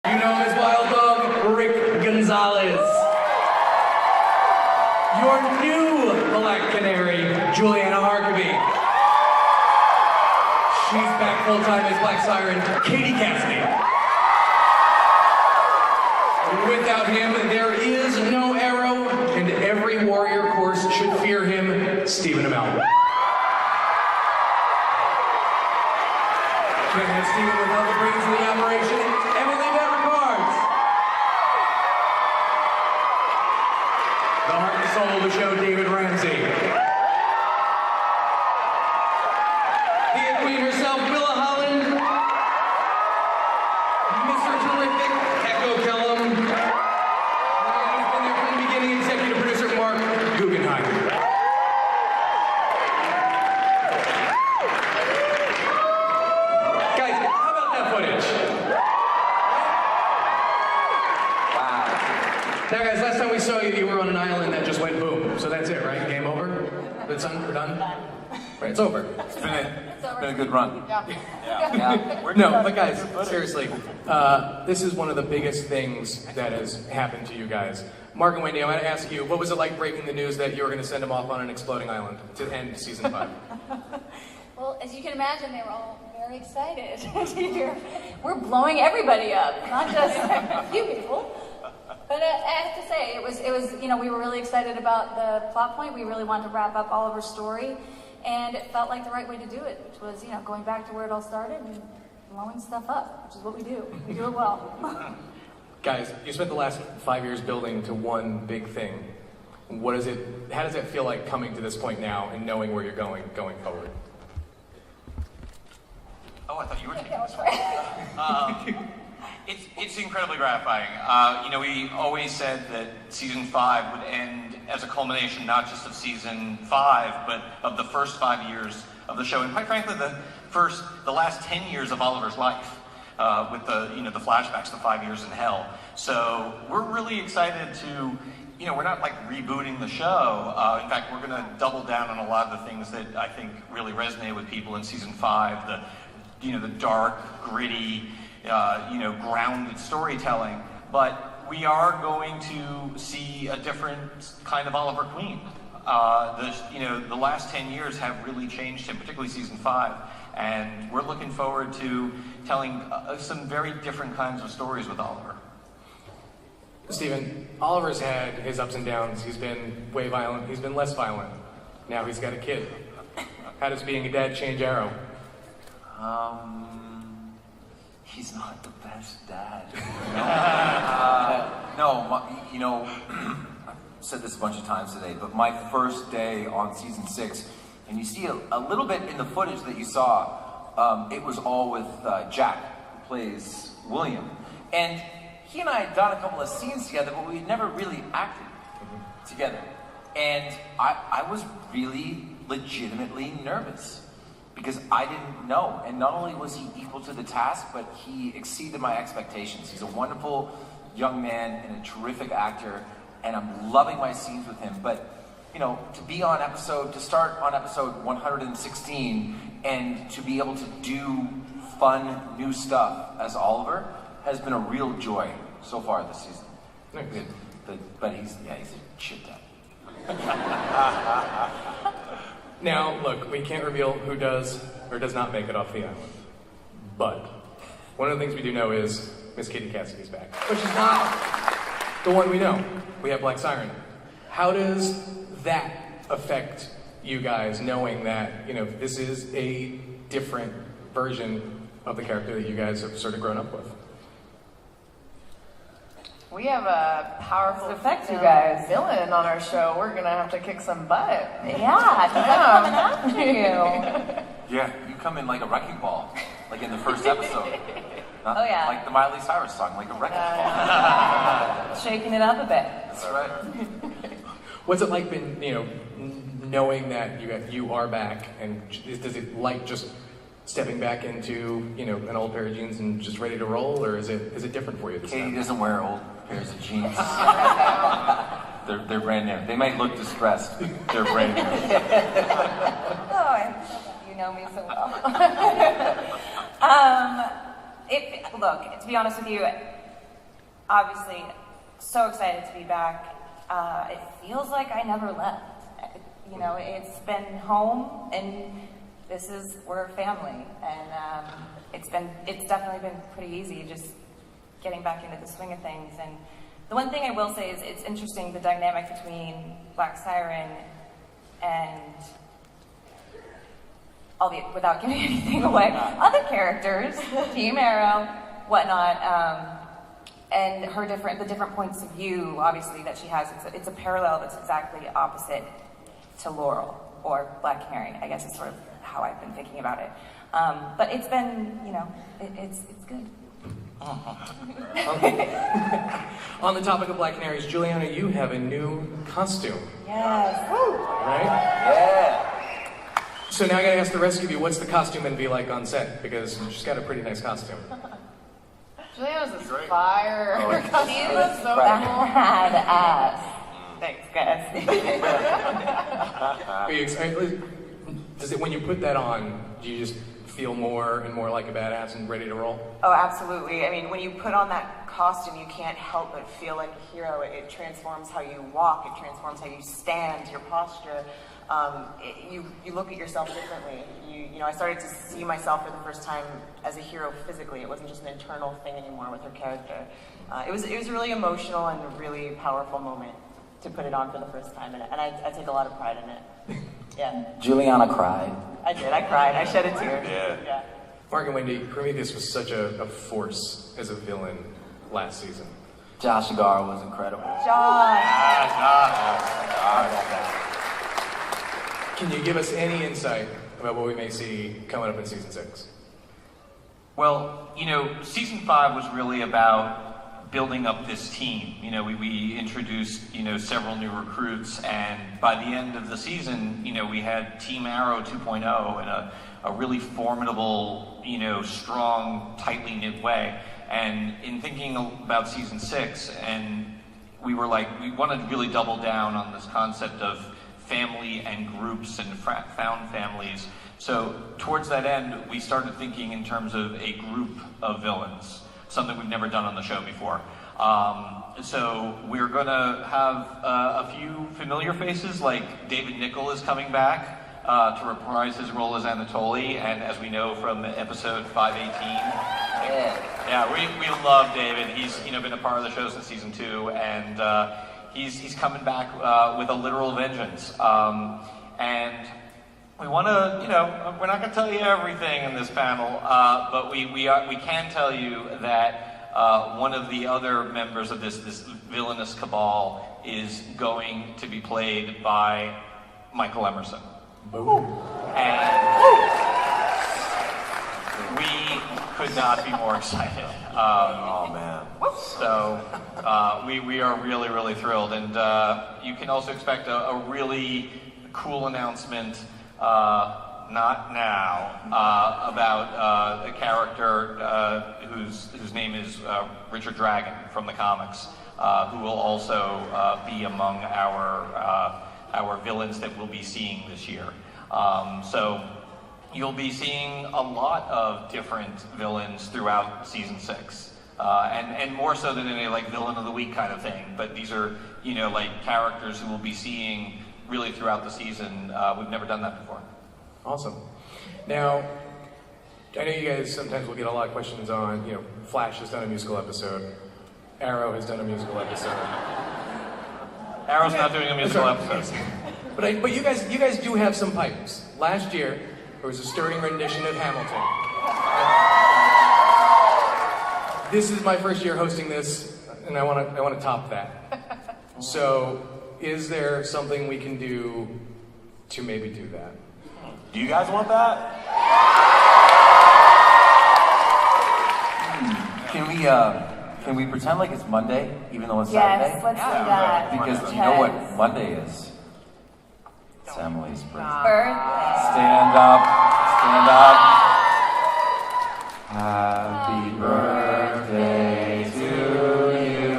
You know him as Wild Dog, Rick Gonzalez. Your new Black Canary, Juliana Harkavy. She's back full-time as Black Siren, Katie Cassidy. Without him, there is no Arrow, and every warrior course should fear him, Stephen Amell. Can't have Stephen without the brains of the operation, Emily Bevercards. The heart and soul of the show, David Ramsey. The queen herself, Willa Holland. Mr. Terrific, Echo Kellum. The man who's been there from the beginning, executive producer Mark Guggenheim. Guys, how about that footage? Wow. Now guys, last time we saw you, you were on an island that just went boom. So that's it, right? Game over? It's done? We're done? Right, it's over. It's been a good run. Yeah. No, but guys, seriously, this is one of the biggest things that has happened to you guys. Mark and Wendy, I'm going to ask you, what was it like breaking the news that you were going to send them off on an exploding island to end season 5? Well, as you can imagine, they were all very excited to hear. We're blowing everybody up, not just a few people. But I have to say, it was, you know, we were really excited about the plot point. We really wanted to wrap up Oliver's story, and it felt like the right way to do it, which was, you know, going back to where it all started and blowing stuff up, which is what we do. We do it well. Guys, you spent the last 5 years building to one big thing. How does it feel like coming to this point now and knowing where you're going forward? Oh, I thought you were taking this one. It's incredibly gratifying. You know, we always said that season 5 would end as a culmination not just of season 5, but of the first 5 years of the show, and quite frankly, the last 10 years of Oliver's life, with the flashbacks, the 5 years in hell. So we're really excited to, you know, we're not like rebooting the show. In fact, we're going to double down on a lot of the things that I think really resonated with people in season 5. The dark, gritty, grounded storytelling, but we are going to see a different kind of Oliver Queen. The last 10 years have really changed him, particularly season 5, and we're looking forward to telling some very different kinds of stories with Oliver. Stephen, Oliver's had his ups and downs. He's been way violent, he's been less violent. Now he's got a kid. How does being a dad change Arrow? He's not the best dad. I've said this a bunch of times today, but my first day on season 6, and you see a little bit in the footage that you saw, it was all with Jack, who plays William. And he and I had done a couple of scenes together, but we had never really acted together. And I was really legitimately nervous, because I didn't know. And not only was he equal to the task, but he exceeded my expectations. He's a wonderful young man and a terrific actor, and I'm loving my scenes with him. But, you know, to start on episode 116 and to be able to do fun, new stuff as Oliver has been a real joy so far this season. But he's a shit dad. Now, look, we can't reveal who does or does not make it off the island. But one of the things we do know is Miss Katie Cassidy's back. Which is not the one we know. We have Black Siren. How does that affect you guys, knowing that, you know, this is a different version of the character that you guys have sort of grown up with? We have a powerful effect, you guys. Villain on our show. We're gonna have to kick some butt. Yeah, coming after you. Yeah, you come in like a wrecking ball, like in the first episode. Not yeah. like the Miley Cyrus song, like a wrecking ball. Shaking it up a bit. That's right. What's it like been, knowing that you are back, and does it like just stepping back into, an old pair of jeans and just ready to roll, or is it different for you this Katie time? doesn't wear old pairs of jeans. They're brand new. They might look distressed. They're brand new. Oh, you know me so well. Look, to be honest with you, obviously, so excited to be back. It feels like I never left. You know, it's been home, and we're a family, and it's definitely been pretty easy just getting back into the swing of things. And the one thing I will say is it's interesting, the dynamic between Black Siren and without giving anything away, other characters, Team Arrow, whatnot, and the different points of view, obviously, that she has. It's a parallel that's exactly opposite to Laurel, or Black Canary, I guess is sort of how I've been thinking about it. But it's been, it's good. On the topic of Black Canaries, Juliana, you have a new costume, Yes. right? Yeah. So now I gotta ask the rest of you, what's the costume gonna be like on set? Because she's got a pretty nice costume. Juliana's is fire. Oh, Her costume is so cool. Badass. Thanks, guys. Are you excited? When you put that on, do you just feel more and more like a badass and ready to roll? Oh, absolutely. I mean, when you put on that costume, you can't help but feel like a hero. It transforms how you walk. It transforms how you stand, your posture. You look at yourself differently. I started to see myself for the first time as a hero physically. It wasn't just an internal thing anymore with her character. It was a really emotional and a really powerful moment to put it on for the first time, and I take a lot of pride in it. Yeah. Juliana cried. I did. I cried. I shed a tear. Yeah. Mark and Wendy, Prometheus was such a force as a villain last season. Josh Agar was incredible. John. Can you give us any insight about what we may see coming up in season 6? Well, season 5 was really about building up this team. We introduced, several new recruits, and by the end of the season, we had Team Arrow 2.0 in a really formidable, strong, tightly knit way. And in thinking about season 6, and we wanted to really double down on this concept of family and groups and found families. So towards that end, we started thinking in terms of a group of villains, something we've never done on the show before. So we're gonna have a few familiar faces, like David Nichol is coming back to reprise his role as Anatoly, and as we know from episode 518, we love David. He's been a part of the show since season 2, and he's coming back with a literal vengeance. And we want to, we're not going to tell you everything in this panel, but we can tell you that one of the other members of this villainous cabal is going to be played by Michael Emerson. And we could not be more excited. Oh man. So we are really, really thrilled, and you can also expect a really cool announcement, not now, about a character whose name is Richard Dragon from the comics, who will also be among our villains that we'll be seeing this year. So you'll be seeing a lot of different villains throughout season 6. And more so than any villain of the week kind of thing, but these are characters who we'll be seeing really throughout the season. We've never done that before. Awesome. Now, I know you guys sometimes will get a lot of questions on, Flash has done a musical episode, Arrow has done a musical episode. Arrow's not doing a musical episode. But you guys do have some pipes. Last year, there was a stirring rendition of Hamilton. This is my first year hosting this, and I want to top that. So, is there something we can do to maybe do that? Do you guys want that? Can we pretend like it's Monday, even though it's Yes, Saturday? let's do that. Because you know what Monday is? It's Emily's birthday. Birthday. Stand up. Stand up. Happy birthday to you.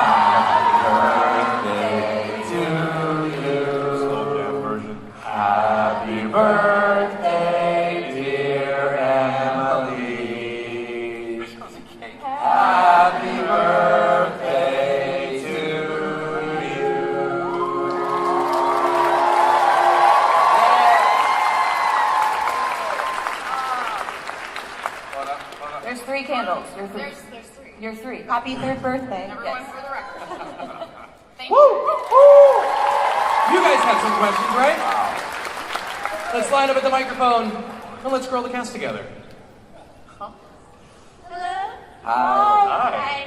Happy birthday to you. Slow jam version. Happy birthday, dear Emily. Happy birthday to you. There's 3 candles. You're 3. There's 3. You're 3. Happy third birthday. Everyone for the record. Thank Woo! you. Woo! You guys have some questions, right? Let's line up at the microphone and let's grow the cast together. Hello. Hi.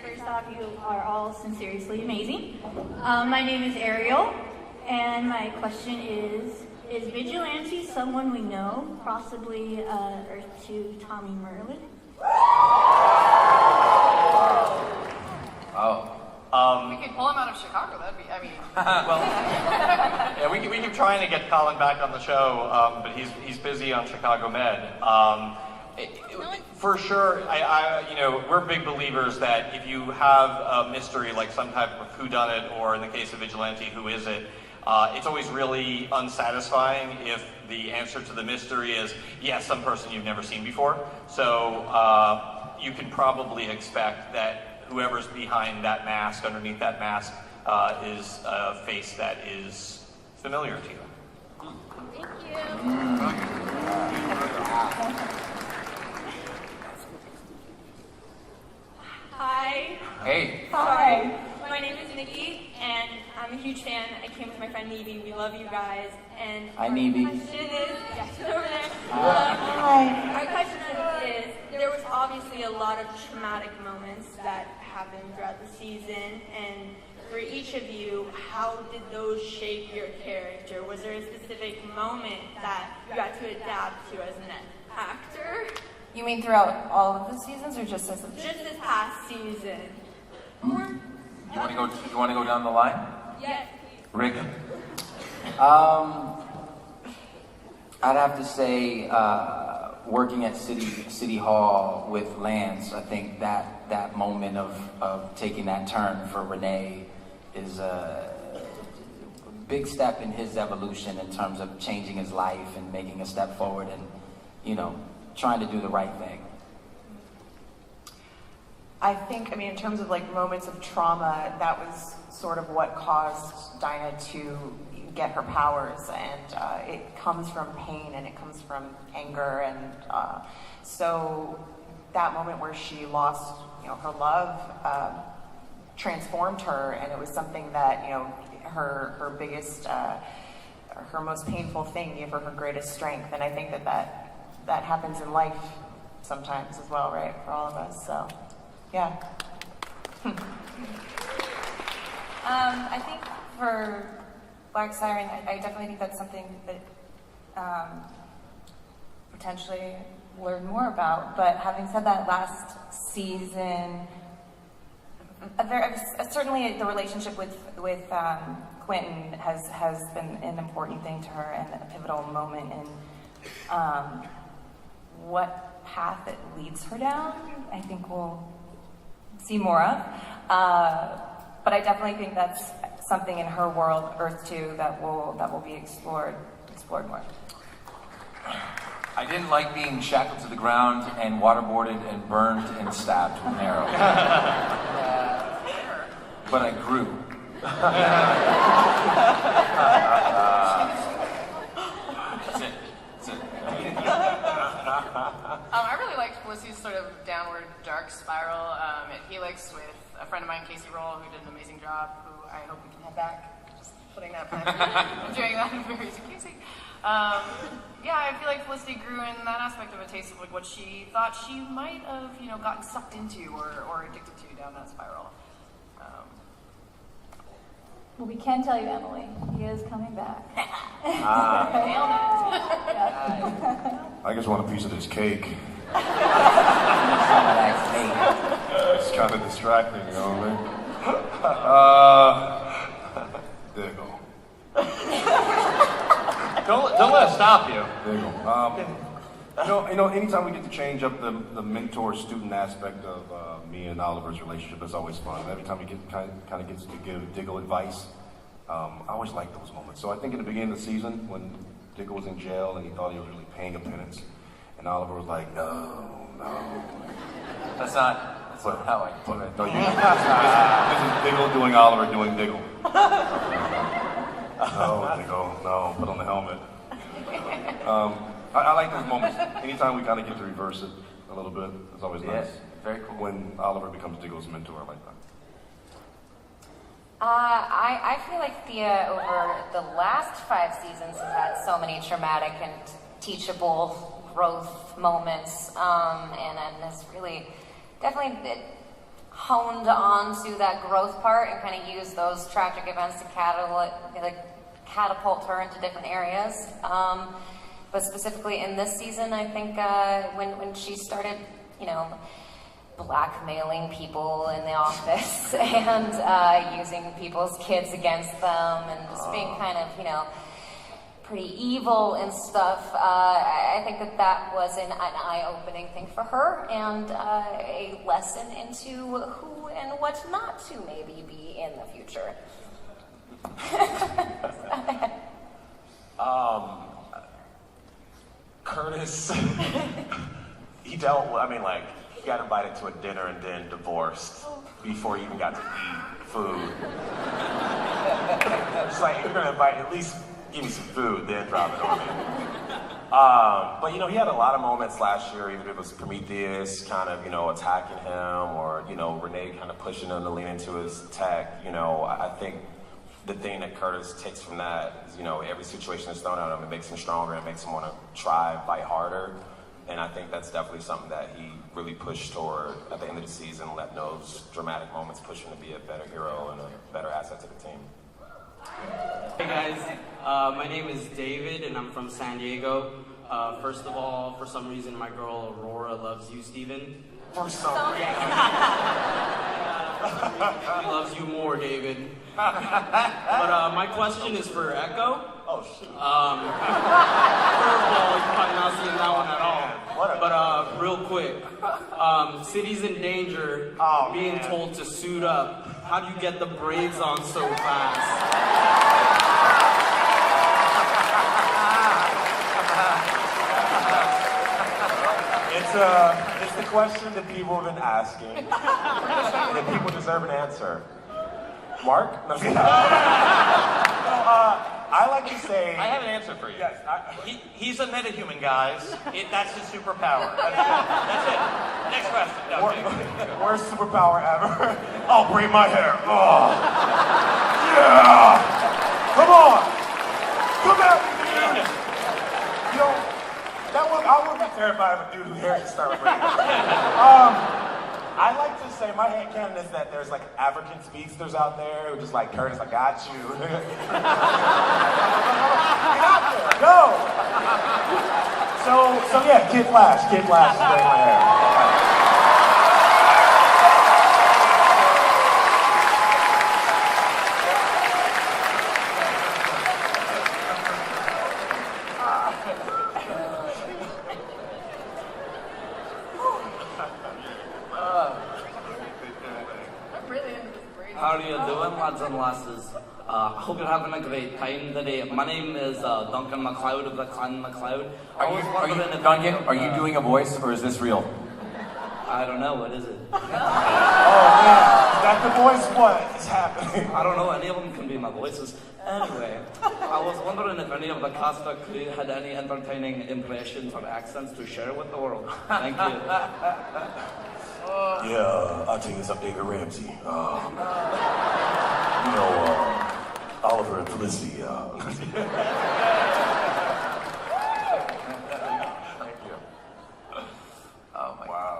First off, you are all sincerely amazing. My name is Ariel, and my question is Vigilante someone we know, possibly Earth 2 Tommy Merlin? Oh. We could pull him out of Chicago. That'd be, I mean. Well, yeah, we keep trying to get Colin back on the show, but he's busy on Chicago Med. For sure, we're big believers that if you have a mystery like some type of whodunit, or in the case of Vigilante, who is it? It's always really unsatisfying if the answer to the mystery is, yes, some person you've never seen before. So you can probably expect that whoever's behind that mask, underneath that mask, is a face that is familiar to you. Thank you. Hi. Hey. Hi. My name is Nikki, and I'm a huge fan. I came with my friend Nevi. We love you guys. And Hi, Nevi. Our question is, yeah, she's over there. Hi. Our question is, there was obviously a lot of traumatic moments that happened throughout the season, and for each of you, how did those shape your character? Was there a specific moment that you had to adapt to as an actor? You mean throughout all of the seasons, or just as a... Just this past season. You want to go down the line? Yes, Rick? I'd have to say, working at City Hall with Lance, I think that moment of taking that turn for Renee is a big step in his evolution in terms of changing his life and making a step forward and, trying to do the right thing. I think, in terms of like moments of trauma, that was sort of what caused Dinah to get her powers, and it comes from pain and it comes from anger, and so that moment where she lost, her love, transformed her, and it was something that, her biggest, her most painful thing gave her her greatest strength, and I think that happens in life sometimes as well, right, for all of us, so. Yeah. I think for Black Siren, I definitely think that's something that potentially learn more about. But having said that, last season, certainly the relationship with Quentin has been an important thing to her and a pivotal moment in what path it leads her down. I think we'll see more of. But I definitely think that's something in her world, Earth 2, that will be explored more. I didn't like being shackled to the ground and waterboarded and burned and stabbed with an arrow. But I grew. That's it. I really liked Felicity's sort of downward dark spiral at Helix with a friend of mine, Casey Roll, who did an amazing job, who I hope we can have back. Just putting that past me. Doing that in very Casey. Yeah, I feel like Felicity grew in that aspect of a taste of like what she thought she might have, gotten sucked into or addicted to down that spiral. Well, we can tell you, Emily, he is coming back. I just want a piece of this cake. That It's kind of distracting, you know what I mean? There you go. Don't let it stop you. There you go. Anytime we get to change up the mentor-student aspect of me and Oliver's relationship, it's always fun. Every time we kind of gets to give Diggle advice, I always like those moments. So I think in the beginning of the season, when Diggle was in jail and he thought he was really paying a penance, and Oliver was like, no. That's not how I do it. No, this is Diggle doing Oliver doing Diggle. No, Diggle, no, put on the helmet. I like those moments. Anytime we kind of get to reverse it a little bit, it's always nice. Very cool. When Oliver becomes Diggle's mentor, I like that. I feel like Thea over the last 5 seasons has had so many traumatic and teachable growth moments, and has really definitely honed on to that growth part and kind of used those tragic events to catapult her into different areas. But specifically in this season, I think when she started, blackmailing people in the office and using people's kids against them and just being kind of, pretty evil and stuff. I think that was an eye-opening thing for her and a lesson into who and what not to maybe be in the future. Curtis, he got invited to a dinner and then divorced before he even got to eat food. It's like, if you're gonna invite, at least give me some food, then drop it on me. But he had a lot of moments last year, even if it was Prometheus kind of, attacking him, or, Renee kind of pushing him to lean into his tech. I think the thing that Curtis takes from that is, every situation that's thrown at him, it makes him stronger, it makes him want to try, fight harder. And I think that's definitely something that he really pushed toward at the end of the season, letting those dramatic moments push him to be a better hero and a better asset to the team. Hey guys, my name is David and I'm from San Diego. First of all, for some reason my girl Aurora loves you, Steven. For some reason. She loves you more, David. But my question is for Echo. Oh shoot. Curveball, you're probably not seeing that one at all. But real quick, City's in danger, being told to suit up. How do you get the braids on so fast? It's the question that people have been asking, and that people deserve an answer. Mark? No, I like to say... I have an answer for you. Yes. He's a metahuman, guys. That's his superpower. That's it. Next question. No, Worst superpower ever. I'll braid my hair. Oh. Yeah! Come on! Come at me, dude! I would be terrified of a dude whose hair can start braiding. I like to say, my headcanon is that there's like African speedsters out there who just like, Curtis, I got you. Get out there, go! So yeah, Kid Flash is braiding my hair. How are you doing, lads and lasses? Hope you're having a great time today. My name is Duncan MacLeod of the Clan MacLeod. Are you doing a voice, or is this real? I don't know, what is it? Oh man, is that the voice? What is happening? I don't know, any of them can be my voices. Anyway, I was wondering if any of the cast or crew had any entertaining impressions or accents to share with the world. Thank you. Yeah, I'll take this up David Ramsey. Oliver and Felicity. Thank you. Oh my wow.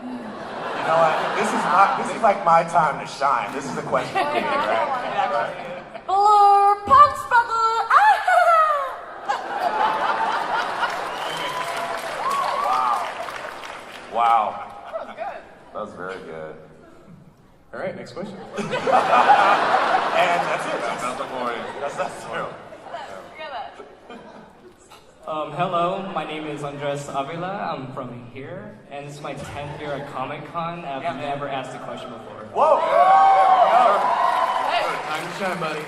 You know what? This is like my time to shine. This is the question for me, right? Blur, pump struggle, Wow. That was very good. All right, next question. And that's it. That's not the point. That's true. Hello, my name is Andres Avila. I'm from here, and this is my 10th year at Comic-Con. I've never asked a question before. Whoa! Time to shine, buddy.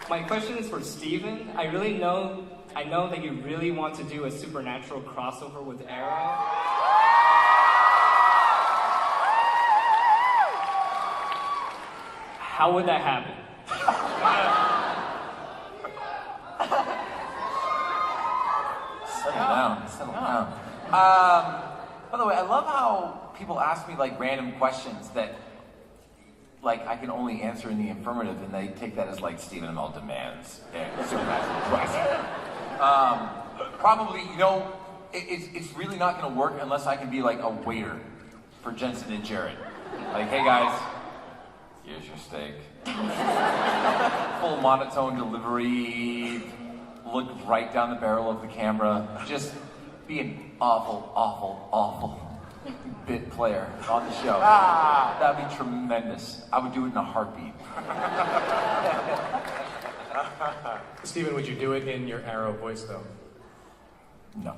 My question is for Steven. I know that you really want to do a supernatural crossover with Arrow. How would that happen? Settle down. By the way, I love how people ask me like random questions that like I can only answer in the affirmative, and they take that as like Stephen Amell demands a supermassive question. Probably, you know, it's really not going to work unless I can be like a waiter for Jensen and Jared. Like, hey guys, here's your steak. Full monotone delivery. Look right down the barrel of the camera. Just be an awful bit player on the show. That'd be tremendous. I would do it in a heartbeat. Steven, would you do it in your Arrow voice, though? No.